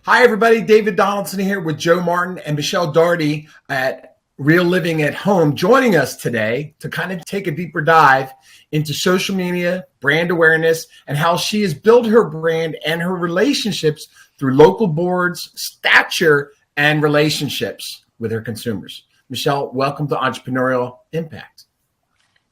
Hi, everybody. David Donaldson here with Joe Martin and Michelle Doherty at Real Living at Home, joining us today to kind of take a deeper dive into social media, brand awareness, and how she has built her brand and her relationships through local boards, stature, and relationships with her consumers. Michelle, welcome to Entrepreneurial Impact.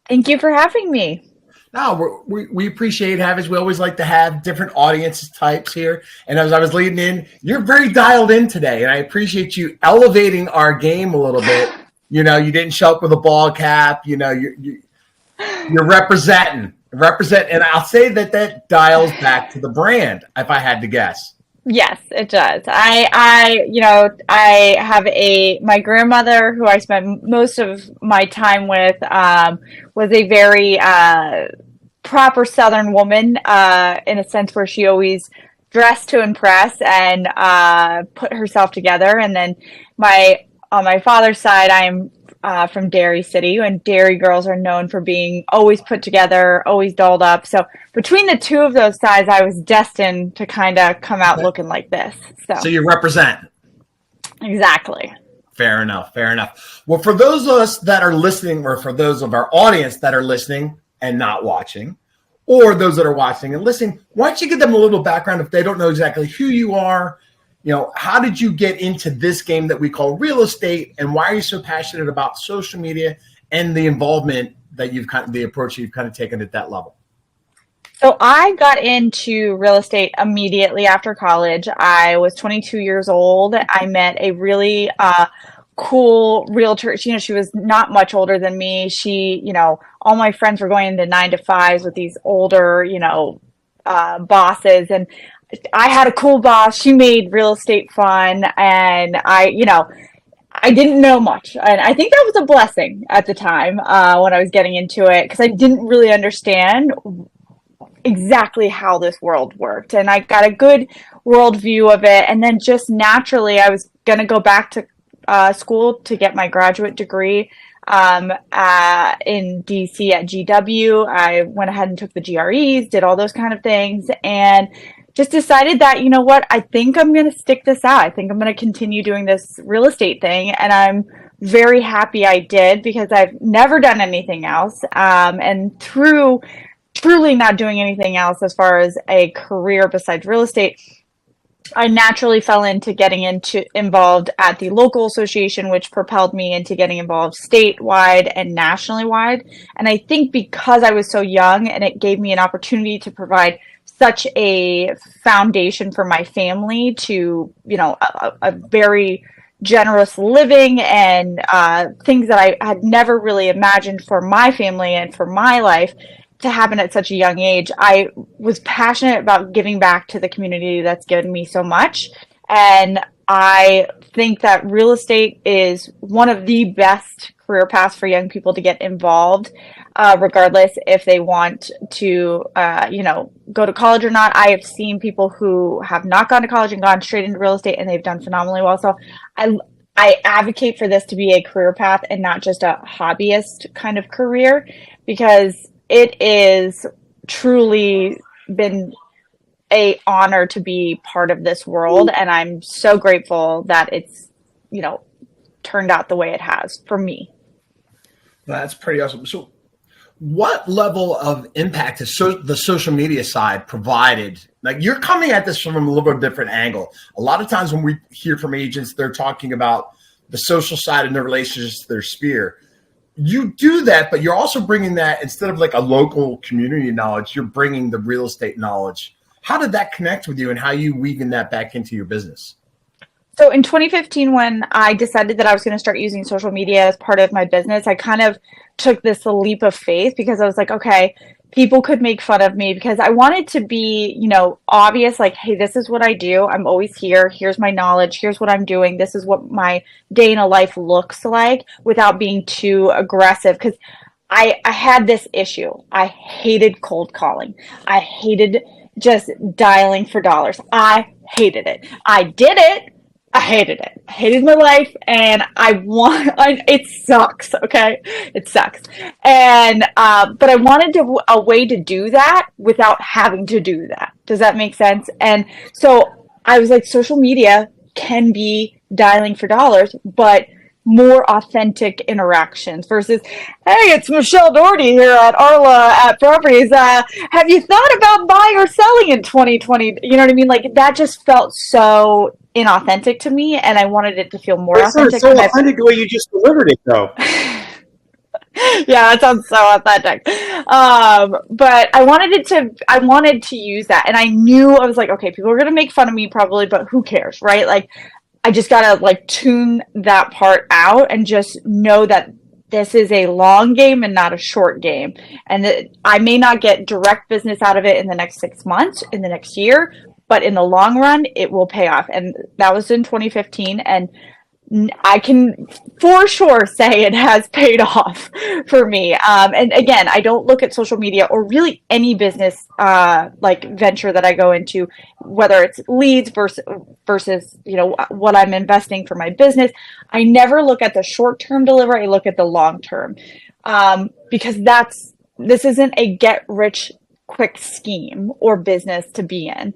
Thank you for having me. No, we appreciate having. We always like to have different audience types here. And as I was leading in, you're very dialed in today, and I appreciate you elevating our game a little bit. You know, you didn't show up with a ball cap. You know, you're representing, and I'll say that dials back to the brand, if I had to guess. Yes, it does. I have my grandmother who I spent most of my time with, was a very proper Southern woman, in a sense where she always dressed to impress and put herself together. And then on my father's side, I'm from Dairy City, and dairy girls are known for being always put together, always dolled up. So between the two of those sides, I was destined to kind of come out looking like this. So you represent. Exactly. Fair enough. Well, for those of us that are listening, or for those of our audience that are listening and not watching, or those that are watching and listening, why don't you give them a little background if they don't know exactly who you are? You know, how did you get into this game that we call real estate, and why are you so passionate about social media and the involvement that the approach you've kind of taken at that level? So I got into real estate immediately after college. I was 22 years old. I met a really cool realtor. She was not much older than me. All my friends were going into 9-to-5s with these older, bosses, and I had a cool boss. She made real estate fun, and I didn't know much, and I think that was a blessing at the time when I was getting into it, because I didn't really understand exactly how this world worked, and I got a good worldview of it. And then just naturally, I was going to go back to school to get my graduate degree in DC at GW. I went ahead and took the GREs, did all those kind of things, and just decided that, you know what, I think I'm going to stick this out. I think I'm going to continue doing this real estate thing. And I'm very happy I did, because I've never done anything else. And through truly not doing anything else as far as a career besides real estate, I naturally fell into getting involved at the local association, which propelled me into getting involved statewide and nationally wide. And I think because I was so young, and it gave me an opportunity to provide such a foundation for my family to, a very generous living, and things that I had never really imagined for my family and for my life to happen at such a young age. I was passionate about giving back to the community that's given me so much. And I think that real estate is one of the best career paths for young people to get involved, regardless if they want to, go to college or not. I have seen people who have not gone to college and gone straight into real estate, and they've done phenomenally well. So I advocate for this to be a career path and not just a hobbyist kind of career, because it is truly been an honor to be part of this world. And I'm so grateful that it's, turned out the way it has for me. That's pretty awesome. So what level of impact has the social media side provided? Like, you're coming at this from a little bit different angle. A lot of times when we hear from agents, they're talking about the social side and their relationships to their sphere. You do that, but you're also bringing that, instead of like a local community knowledge, you're bringing the real estate knowledge. How did that connect with you, and how are you weaving that back into your business? So in 2015, when I decided that I was going to start using social media as part of my business, I kind of took this leap of faith, because I was like, okay, people could make fun of me, because I wanted to be, obvious, like, hey, this is what I do. I'm always here. Here's my knowledge. Here's what I'm doing. This is what my day in a life looks like, without being too aggressive. Because I had this issue. I hated cold calling. I hated just dialing for dollars. I hated it. I did it. I hated it. I hated my life, and it sucks. Okay. It sucks. And, but I wanted a way to do that without having to do that. Does that make sense? And so I was like, social media can be dialing for dollars, but more authentic interactions versus, hey, it's Michelle Doherty here at Arla at Properties. Have you thought about buying or selling in 2020? You know what I mean? Like that just felt so inauthentic to me, and I wanted it to feel more It's not authentic. so authentic the way you just delivered it, though. Yeah, that sounds so authentic. But I wanted to use that. And I knew I was like, okay, people are going to make fun of me probably, but who cares, right? Like, I just got to like tune that part out and just know that this is a long game and not a short game. And that I may not get direct business out of it in the next 6 months, in the next year, but in the long run, it will pay off. And that was in 2015. And I can for sure say it has paid off for me. And again, I don't look at social media or really any business like venture that I go into, whether it's leads versus what I'm investing for my business. I never look at the short term delivery. I look at the long term because this isn't a get rich quick scheme or business to be in.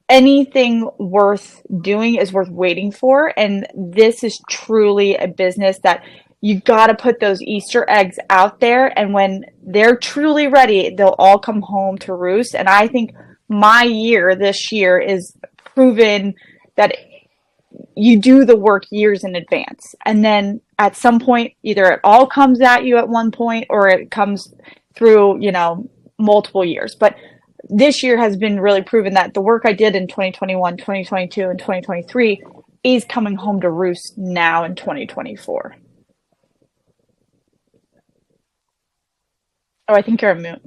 Anything worth doing is worth waiting for. And this is truly a business that you've got to put those Easter eggs out there. And when they're truly ready, they'll all come home to roost. And I think my year this year is proven that you do the work years in advance. And then at some point, either it all comes at you at one point or it comes through, multiple years. But this year has been really proven that the work I did in 2021, 2022, and 2023 is coming home to roost now in 2024. Oh, I think you're a mute.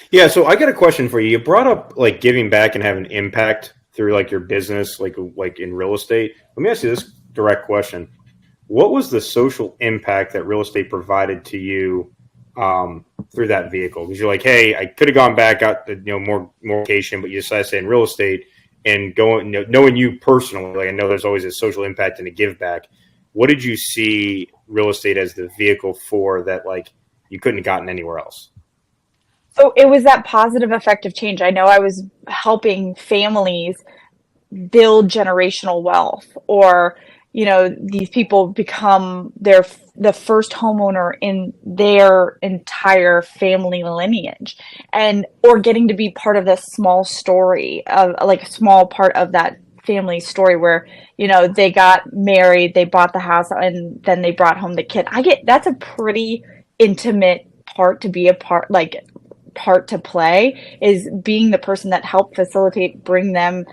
Yeah, so I got a question for you. You brought up like giving back and having impact through like your business, like in real estate. Let me ask you this direct question. What was the social impact that real estate provided to you through that vehicle? Because you're like, hey, I could have gone back out, more vacation, but you decided to stay in real estate and going, knowing you personally, like I know there's always a social impact and a give back. What did you see real estate as the vehicle for that, like you couldn't have gotten anywhere else? So it was that positive effective change. I know I was helping families build generational wealth, or these people become the first homeowner in their entire family lineage, or getting to be part of this small story of like a small part of that family story where they got married, they bought the house, and then they brought home the kid. That's a pretty intimate part to be a part to play, is being the person that helped facilitate, bring them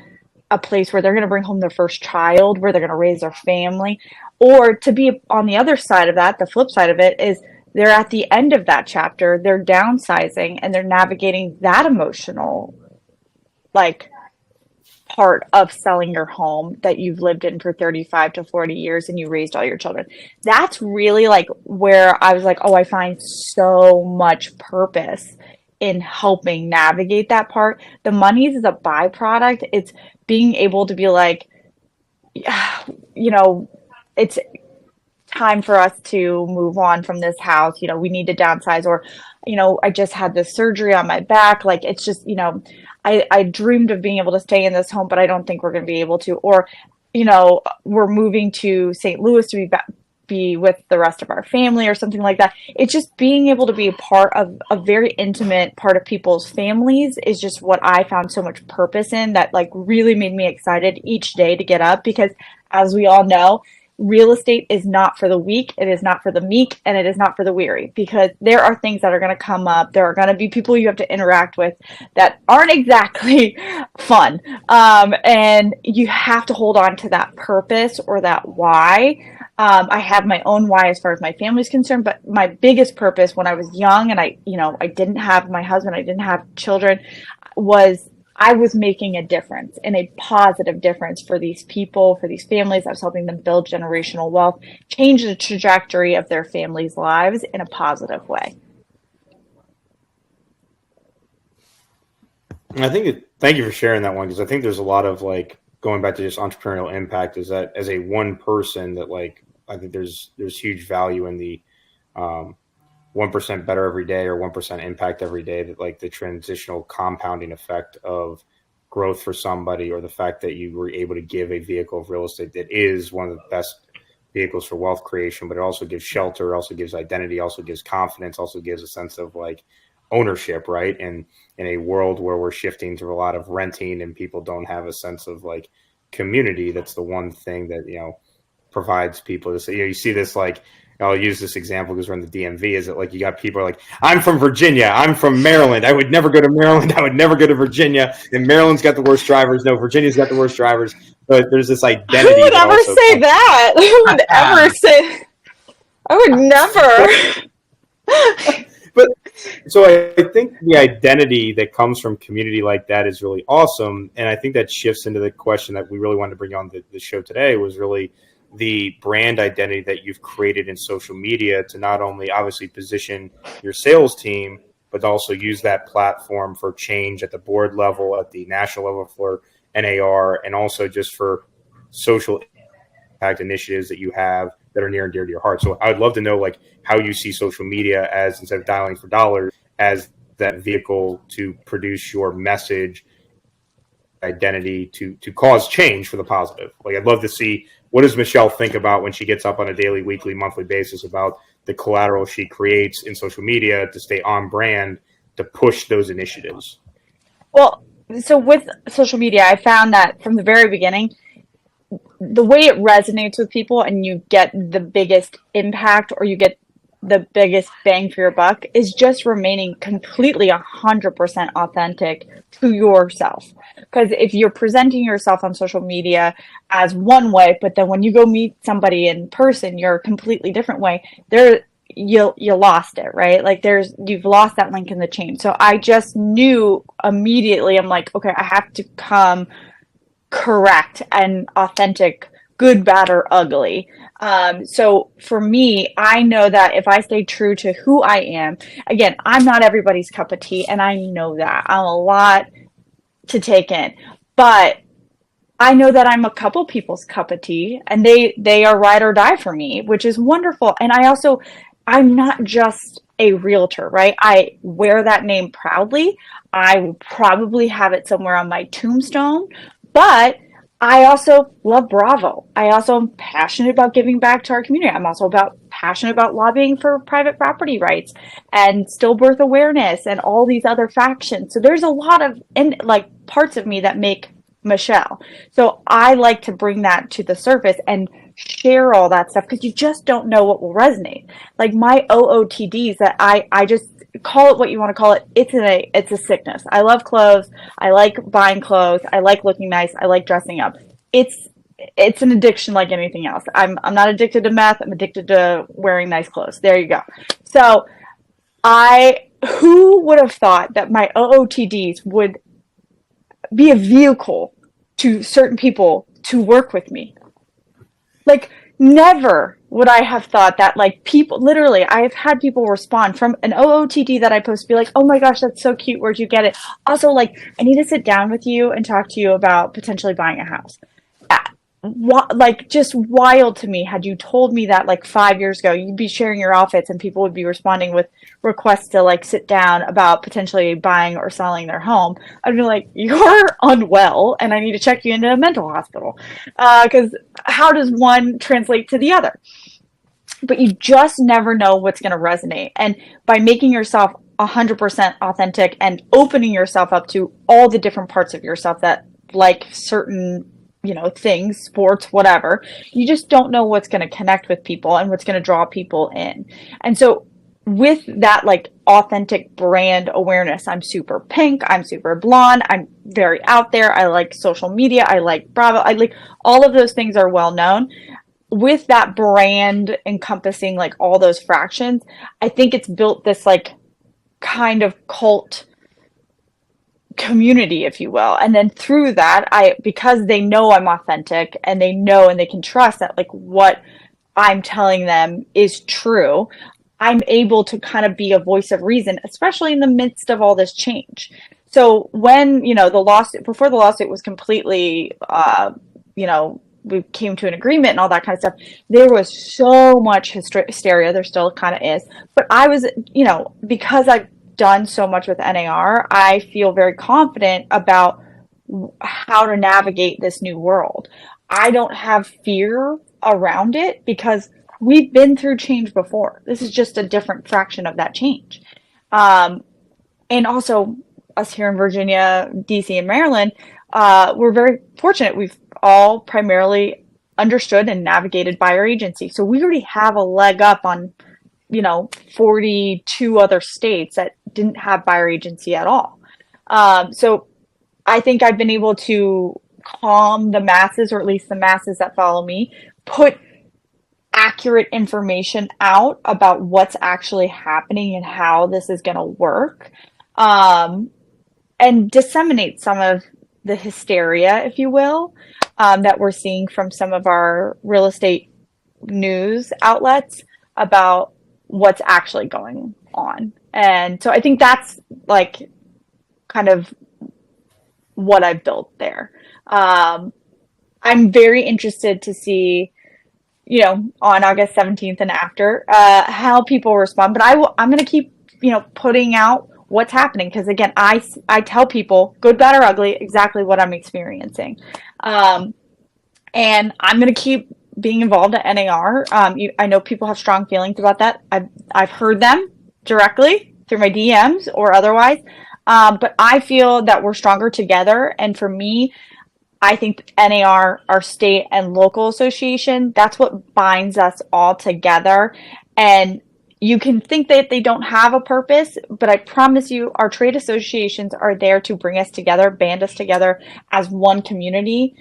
a place where they're going to bring home their first child, where they're going to raise their family. Or to be on the other side of that, the flip side of it is they're at the end of that chapter, they're downsizing and they're navigating that emotional part of selling your home that you've lived in for 35 to 40 years and you raised all your children. That's really where I was like, oh, I find so much purpose in helping navigate that part. The money is a byproduct. It's being able to be like, it's time for us to move on from this house. We need to downsize, or, I just had this surgery on my back. Like, it's just, I dreamed of being able to stay in this home, but I don't think we're going to be able to, or, we're moving to St. Louis to be with the rest of our family or something like that. It's just being able to be a part of a very intimate part of people's families is just what I found so much purpose in, that really made me excited each day to get up, because as we all know, real estate is not for the weak, it is not for the meek, and it is not for the weary, because there are things that are going to come up. There are going to be people you have to interact with that aren't exactly fun. And you have to hold on to that purpose or that why. I have my own why as far as my family's concerned, but my biggest purpose when I was young and I didn't have my husband, I didn't have children, was I was making a difference, and a positive difference for these people, for these families. I was helping them build generational wealth, change the trajectory of their families' lives in a positive way. Thank you for sharing that one, because I think there's a lot of going back to just entrepreneurial impact, is that as a one person that I think there's huge value in the 1% better every day or 1% impact every day, that the transitional compounding effect of growth for somebody, or the fact that you were able to give a vehicle of real estate that is one of the best vehicles for wealth creation, but it also gives shelter, also gives identity, also gives confidence, also gives a sense of like ownership, right? And in a world where we're shifting to a lot of renting and people don't have a sense of like community, that's the one thing that, provides people to say, you see this, like, I'll use this example because we're in the DMV, is that like you got people like, I'm from Virginia, I'm from Maryland, I would never go to Maryland, I would never go to Virginia, and Maryland's got the worst drivers, no, Virginia's got the worst drivers. But there's this identity. Who would ever say that? Who would ever say? I would never. But so I think the identity that comes from community like that is really awesome. And I think that shifts into the question that we really wanted to bring on the show today, was really the brand identity that you've created in social media to not only obviously position your sales team, but also use that platform for change at the board level, at the national level for NAR, and also just for social impact initiatives that you have that are near and dear to your heart. So I would love to know like how you see social media as, instead of dialing for dollars, as that vehicle to produce your message identity to cause change for the positive. Like, I'd love to see, what does Michelle think about when she gets up on a daily, weekly, monthly basis about the collateral she creates in social media to stay on brand, to push those initiatives? Well, so with social media, I found that from the very beginning, the way it resonates with people and you get the biggest impact, or you get the biggest bang for your buck, is just remaining completely 100% authentic to yourself. Because if you're presenting yourself on social media as one way, but then when you go meet somebody in person, you're a completely different way, you lost it, right? Like you've lost that link in the chain. So I just knew immediately, I'm like, okay, I have to come correct and authentic, good, bad, or ugly. So for me, I know that if I stay true to who I am, again, I'm not everybody's cup of tea, and I know that. I'm a lot to take in, but I know that I'm a couple people's cup of tea, and they are ride or die for me, which is wonderful. And I'm not just a realtor, right? I wear that name proudly. I will probably have it somewhere on my tombstone, but I also love Bravo. I also am passionate about giving back to our community. I'm also passionate about lobbying for private property rights and stillbirth awareness and all these other factions. So there's a lot of parts of me that make Michelle. So I like to bring that to the surface and share all that stuff, because you just don't know what will resonate. Like my OOTDs that I just call it what you want to call it. It's a sickness. I love clothes. I like buying clothes. I like looking nice. I like dressing up. It's an addiction like anything else. I'm not addicted to meth. I'm addicted to wearing nice clothes. There you go. So who would have thought that my OOTDs would be a vehicle to certain people to work with me? Like, never would I have thought that, like, people, literally, I have had people respond from an OOTD that I post, be like, oh my gosh, that's so cute, where'd you get it? Also, like, I need to sit down with you and talk to you about potentially buying a house. Like, just wild to me. Had you told me that like 5 years ago, you'd be sharing your outfits and people would be responding with requests to like sit down about potentially buying or selling their home, I'd be like, you're unwell and I need to check you into a mental hospital. Because how does one translate to the other? But you just never know what's going to resonate. And by making yourself 100% authentic and opening yourself up to all the different parts of yourself that like certain things, sports, whatever, you just don't know what's going to connect with people and what's going to draw people in. And so with that, like, authentic brand awareness, I'm super pink, I'm super blonde, I'm very out there, I like social media, I like Bravo, I like all of those things are well known. With that brand encompassing like all those fractions, I think it's built this like kind of cult community, if you will. And then through that, because they know I'm authentic and they know and they can trust that like what I'm telling them is true, I'm able to kind of be a voice of reason, especially in the midst of all this change. So when, before the lawsuit was completely, we came to an agreement and all that kind of stuff, there was so much hysteria. There still kind of is. But I was, because I've done so much with NAR, I feel very confident about how to navigate this new world. I don't have fear around it because we've been through change before. This is just a different fraction of that change. And also, us here in Virginia, DC, and Maryland, we're very fortunate. We've all primarily understood and navigated buyer agency. So we already have a leg up on, 42 other states that didn't have buyer agency at all. So I think I've been able to calm the masses, or at least the masses that follow me, put accurate information out about what's actually happening and how this is going to work, and disseminate some of the hysteria, if you will, that we're seeing from some of our real estate news outlets about what's actually going on. And so I think that's like kind of what I've built there. I'm very interested to see, on August 17th and after, how people respond. But I'm going to keep, putting out what's happening. Because again, I tell people, good, bad, or ugly, exactly what I'm experiencing. And I'm going to keep being involved at NAR. I know people have strong feelings about that. I've heard them directly through my DMs or otherwise. But I feel that we're stronger together. And for me, I think NAR, our state and local association, that's what binds us all together. And you can think that they don't have a purpose, but I promise you, our trade associations are there to bring us together, band us together as one community.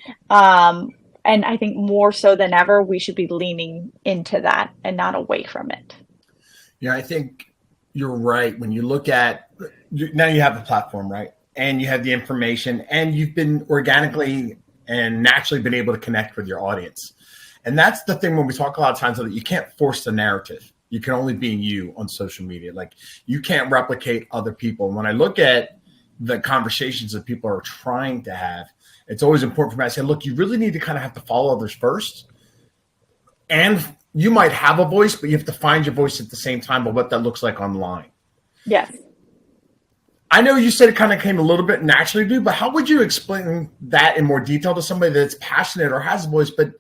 And I think more so than ever, we should be leaning into that and not away from it. Yeah, I think you're right. When you look at, now you have the platform, right? And you have the information, and you've been organically and naturally been able to connect with your audience. And that's the thing when we talk a lot of times that you can't force the narrative. You can only be you on social media. Like, you can't replicate other people. And when I look at the conversations that people are trying to have, it's always important for me to say, look, you really need to kind of have to follow others first. And you might have a voice, but you have to find your voice at the same time of what that looks like online. Yes. I know you said it kind of came a little bit naturally to you, but how would you explain that in more detail to somebody that's passionate or has a voice, but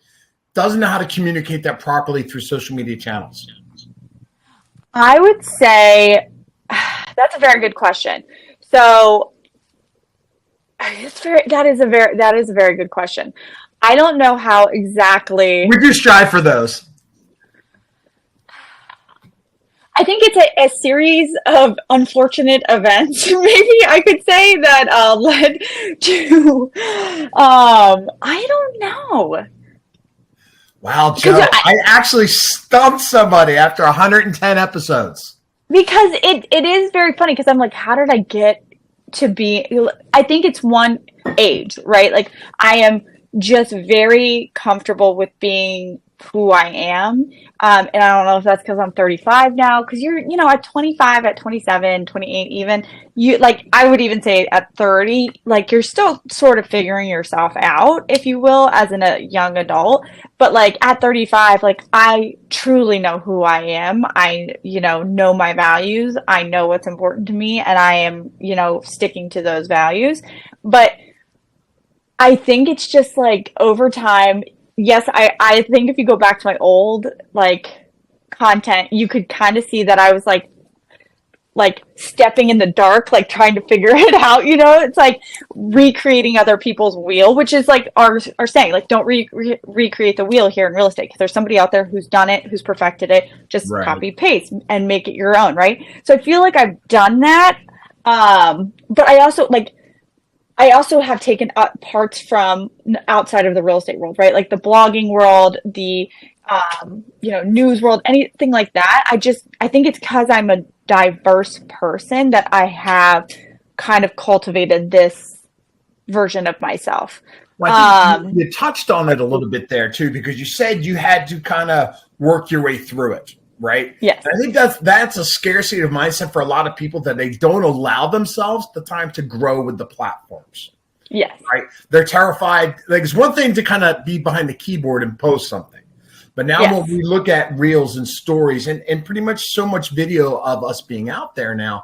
doesn't know how to communicate that properly through social media channels? I would say that's a very good question. So that is a very good question. I don't know how exactly. We do strive for those. I think it's a series of unfortunate events, maybe I could say, that led to, I don't know. Wow, Joe, I actually stumped somebody after 110 episodes. Because it is very funny, because I'm like, how did I get to be, I think it's one age, right? Like, I am just very comfortable with being who I am. And I don't know if that's because I'm 35 now, because you're, at 25, at 27, 28 even, I would even say at 30, like, you're still sort of figuring yourself out, if you will, as a young adult. But like at 35, like, I truly know who I am. I, know my values. I know what's important to me, and I am, sticking to those values. But I think it's just like over time, yes, I think if you go back to my old, content, you could kind of see that I was like stepping in the dark, like trying to figure it out, it's like recreating other people's wheel, which is like our saying, like, don't recreate the wheel here in real estate. 'Cause there's somebody out there who's done it, who's perfected it, just copy paste and make it your own. Right. So I feel like I've done that. But I also have taken parts from outside of the real estate world, right? Like the blogging world, the, news world, anything like that. I think it's because I'm a diverse person that I have kind of cultivated this version of myself. Well, I think you touched on it a little bit there too, because you said you had to kind of work your way through it. Right? Yes. I think that's a scarcity of mindset for a lot of people, that they don't allow themselves the time to grow with the platforms. Yes. Right. They're terrified. Like, it's one thing to kind of be behind the keyboard and post something. But now when we look at reels and stories and pretty much so much video of us being out there now,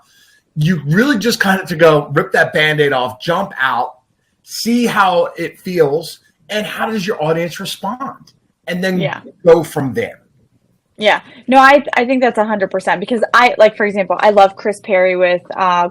you really just kind of to go rip that Band-Aid off, jump out, see how it feels, and how does your audience respond, and then go from there. Yeah, no, I think that's 100% because like, for example, I love Chris Perry with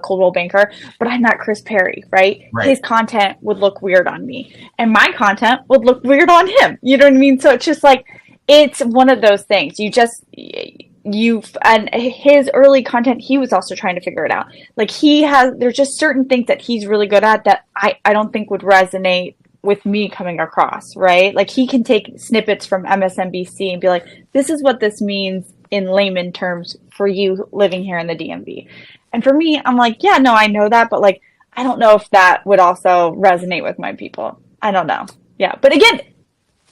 Coldwell Banker, but I'm not Chris Perry, right? His content would look weird on me, and my content would look weird on him. You know what I mean? So it's just like, it's one of those things. And his early content, he was also trying to figure it out. Like, there's just certain things that he's really good at that I don't think would resonate with me coming across, right? Like, he can take snippets from MSNBC and be like, this is what this means in layman terms for you living here in the DMV. And for me, I'm like, yeah, no, I know that, but like, I don't know if that would also resonate with my people. I don't know. Yeah. But again,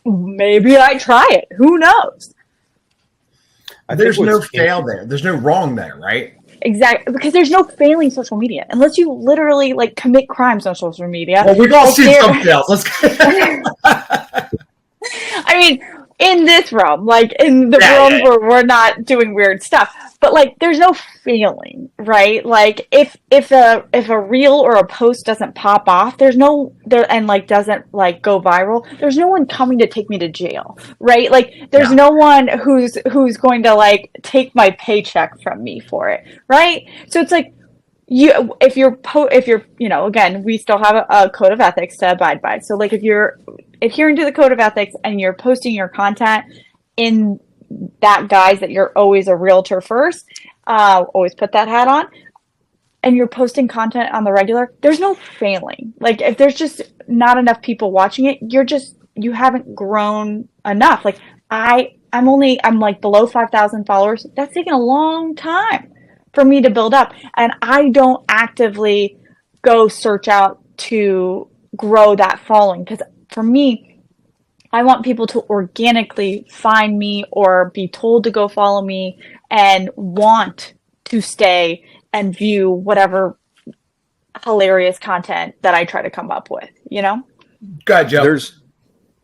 maybe I try it. Who knows? There's no fail there. There's no wrong there, right? Exactly, because there's no failing social media unless you literally like commit crimes on social media. Well, we've all seen some fails. I mean, in this realm, like in the realm where we're not doing weird stuff, but like there's no failing, right? Like if a reel or a post doesn't pop off, and like doesn't like go viral, there's no one coming to take me to jail, right? Like there's no one who's going to like take my paycheck from me for it, right? So it's like, if you're again, we still have a code of ethics to abide by. So like if you're adhering to the code of ethics and you're posting your content in that guise that you're always a realtor first, always put that hat on, and you're posting content on the regular, there's no failing. Like if there's just not enough people watching it, you haven't grown enough. Like I'm like below 5,000 followers. That's taken a long time for me to build up. And I don't actively go search out to grow that following. Because for me, I want people to organically find me or be told to go follow me and want to stay and view whatever hilarious content that I try to come up with, you know? Go ahead, Joe.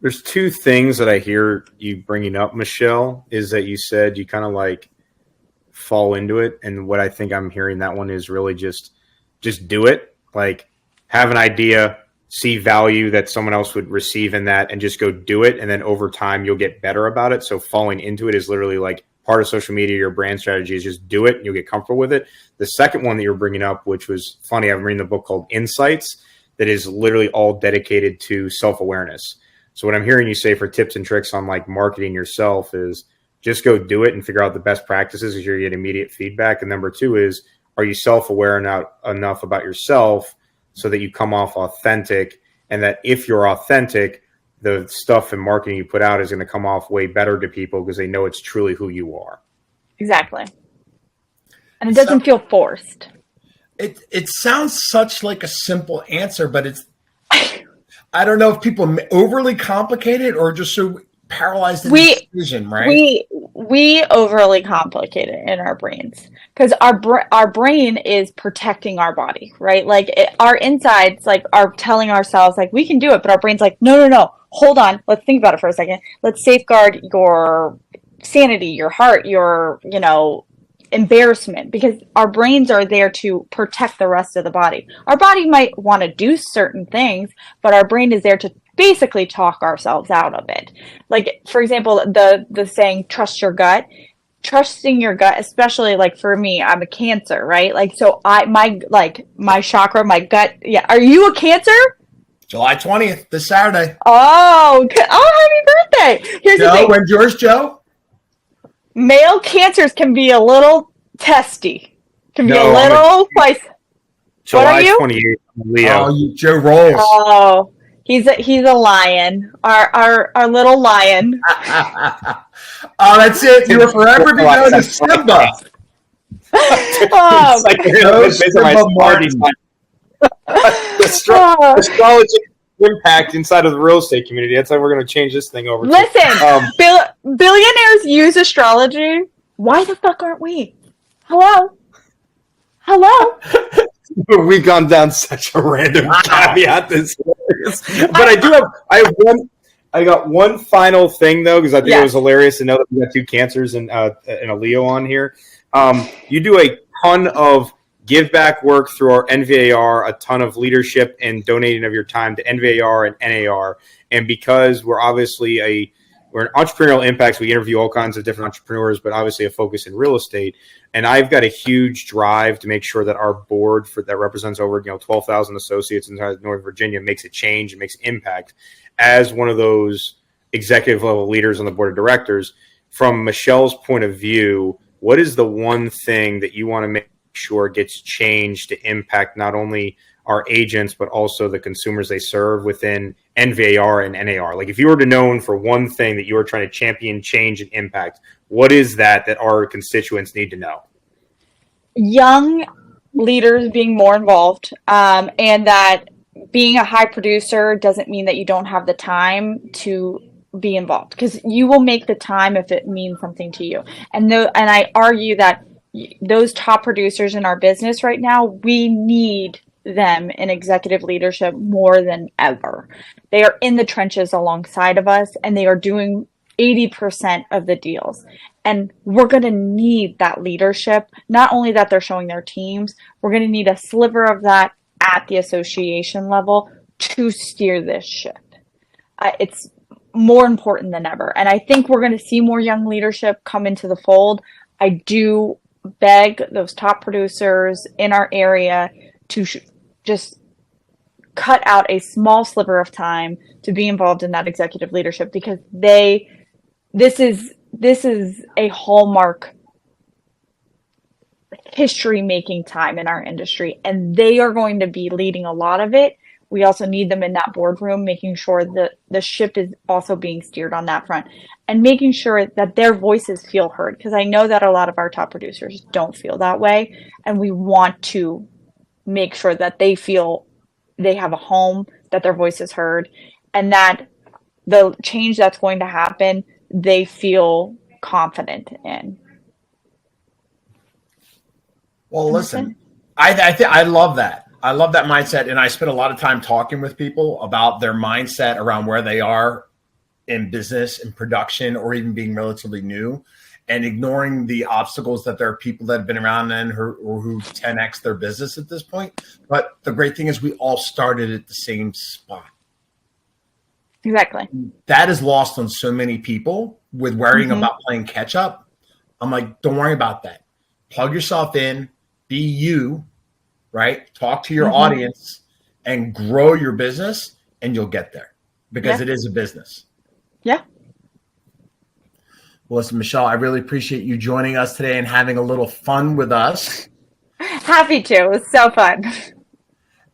There's two things that I hear you bringing up, Michelle, is that you said you kind of like fall into it, and what I think I'm hearing that one is really just do it. Like, have an idea, see value that someone else would receive in that, and just go do it, and then over time you'll get better about it. So falling into it is literally like part of social media. Your brand strategy is just do it and you'll get comfortable with it. The second one that you're bringing up, which was funny, I'm reading the book called Insights that is literally all dedicated to self-awareness. So what I'm hearing you say for tips and tricks on like marketing yourself is just go do it and figure out the best practices because you're going to get immediate feedback. And number two is, are you self-aware enough about yourself so that you come off authentic, and that if you're authentic, the stuff and marketing you put out is going to come off way better to people because they know it's truly who you are. Exactly. And it doesn't feel forced. It sounds such like a simple answer, but it's, I don't know if people overly complicate it or just so paralyzed in the decision, right? We overly complicate it in our brains because our brain is protecting our body, right? Like our insides like are telling ourselves like we can do it, but our brain's like, no, hold on, let's think about it for a second. Let's safeguard your sanity, your heart, your embarrassment, because our brains are there to protect the rest of the body. Our body might want to do certain things, but our brain is there to basically talk ourselves out of it. Like, for example, the saying, trust your gut. Trusting your gut, especially like for me, I'm a Cancer, right? Like, so my chakra, my gut. Yeah. Are you a Cancer? July 20th, this Saturday. Oh, happy birthday. Here's the thing. When's yours, Joe? Male Cancers can be a little testy. Can be a little spicy. What are you? July 28th, Leo. Oh, Joe rolls. Oh, he's a lion. Our little lion. Oh, that's it. You will forever be known as Simba. It's like astrology impact inside of the real estate community. That's how we're going to change this thing over. Listen, billionaires use astrology. Why the fuck aren't we? Hello. We've gone down such a random caveat. This, but I got one final thing though, because I think it was hilarious to know that we got two Cancers and a Leo on here. You do a ton of give back work through our NVAR, a ton of leadership and donating of your time to NVAR and NAR. And because we're obviously we're an entrepreneurial impact, we interview all kinds of different entrepreneurs, but obviously a focus in real estate. And I've got a huge drive to make sure that our board that represents over 12,000 associates in Northern Virginia makes a change and makes impact. As one of those executive level leaders on the board of directors, from Michelle's point of view, what is the one thing that you want to make sure gets changed to impact not only our agents, but also the consumers they serve within NVAR and NAR? Like, if you were to know for one thing that you were trying to champion, change, and impact, what is that our constituents need to know? Young leaders being more involved, and that being a high producer doesn't mean that you don't have the time to be involved, because you will make the time if it means something to you. And I argue that those top producers in our business right now, we need them in executive leadership more than ever. They are in the trenches alongside of us, and they are doing 80% of the deals. And we're going to need that leadership. Not only that they're showing their teams, we're going to need a sliver of that at the association level to steer this ship. It's more important than ever. And I think we're going to see more young leadership come into the fold. I do beg those top producers in our area to just cut out a small sliver of time to be involved in that executive leadership, because this is a hallmark history making time in our industry, and they are going to be leading a lot of it. We also need them in that boardroom, making sure that the ship is also being steered on that front, and making sure that their voices feel heard, because I know that a lot of our top producers don't feel that way, and we want to make sure that they feel they have a home, that their voice is heard, and that the change that's going to happen, they feel confident in. Well, listen, I love that. I love that mindset. And I spend a lot of time talking with people about their mindset around where they are in business, in production, or even being relatively new, and ignoring the obstacles that there are people that have been around then who 10x their business at this point. But the great thing is we all started at the same spot. Exactly. That is lost on so many people with worrying about playing catch up. I'm like, don't worry about that. Plug yourself in, be you, right? Talk to your audience and grow your business, and you'll get there, because it is a business. Yeah. Well, listen, Michelle, I really appreciate you joining us today and having a little fun with us. Happy to. It was so fun.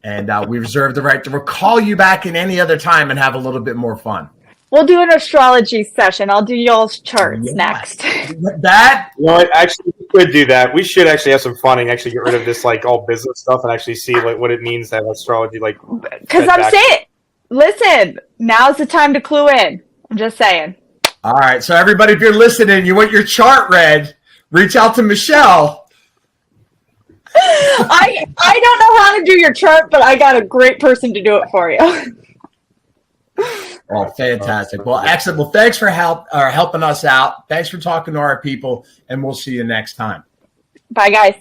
And we reserve the right to call you back in any other time and have a little bit more fun. We'll do an astrology session. I'll do y'all's charts next. That? You know what? Actually, we could do that. We should actually have some fun and actually get rid of this all business stuff and actually see what it means to have astrology. Because I'm saying, listen, now's the time to clue in. I'm just saying. All right. So everybody, if you're listening, you want your chart read, reach out to Michelle. I don't know how to do your chart, but I got a great person to do it for you. Oh, fantastic. Well, excellent. Well, thanks for helping us out. Thanks for talking to our people, and we'll see you next time. Bye, guys.